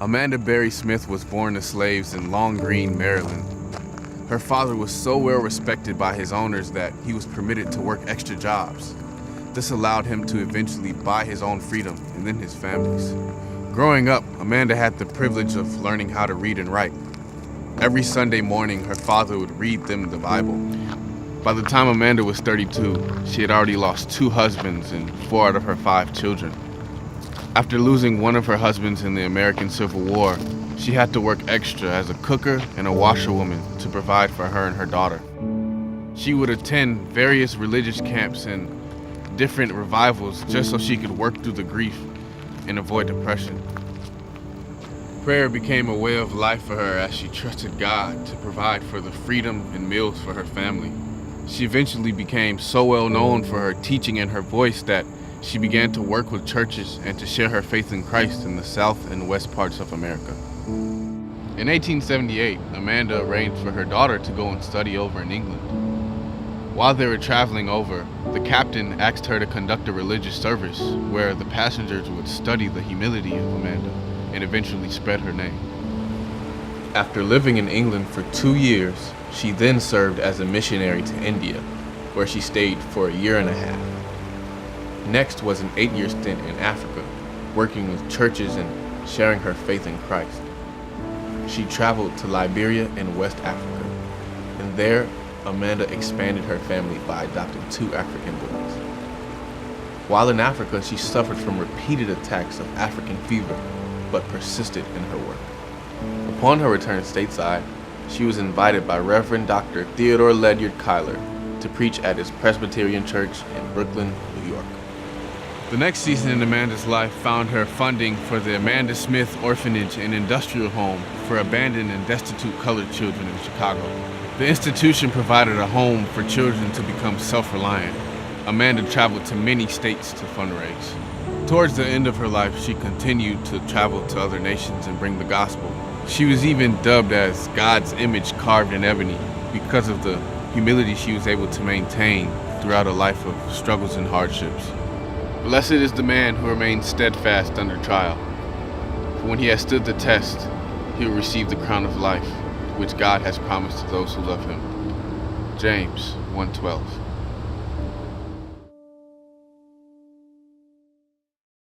Amanda Berry Smith was born to slaves in Long Green, Maryland. Her father was so well respected by his owners that he was permitted to work extra jobs. This allowed him to eventually buy his own freedom and then his family's. Growing up, Amanda had the privilege of learning how to read and write. Every Sunday morning, her father would read them the Bible. By the time Amanda was 32, she had already lost 2 husbands and 4 out of her 5 children. After losing one of her husbands in the American Civil War, she had to work extra as a cooker and a washerwoman to provide for her and her daughter. She would attend various religious camps and different revivals just so she could work through the grief and avoid depression. Prayer became a way of life for her as she trusted God to provide for the freedom and meals for her family. She eventually became so well known for her teaching and her voice that she began to work with churches and to share her faith in Christ in the South and West parts of America. In 1878, Amanda arranged for her daughter to go and study over in England. While they were traveling over, the captain asked her to conduct a religious service where the passengers would study the humility of Amanda and eventually spread her name. After living in England for 2 years, she then served as a missionary to India, where she stayed for a year and a half. Next was an 8-year stint in Africa, working with churches and sharing her faith in Christ. She traveled to Liberia and West Africa, and there Amanda expanded her family by adopting 2 African boys. While in Africa, she suffered from repeated attacks of African fever, but persisted in her work. Upon her return stateside, she was invited by Reverend Dr. Theodore Ledyard Cuyler to preach at his Presbyterian Church in Brooklyn, New York. The next season in Amanda's life found her funding for the Amanda Smith Orphanage and Industrial Home for abandoned and destitute colored children in Chicago. The institution provided a home for children to become self-reliant. Amanda traveled to many states to fundraise. Towards the end of her life, she continued to travel to other nations and bring the gospel. She was even dubbed as God's image carved in ebony because of the humility she was able to maintain throughout a life of struggles and hardships. Blessed is the man who remains steadfast under trial, for when he has stood the test, he will receive the crown of life, which God has promised to those who love him. James 1:12.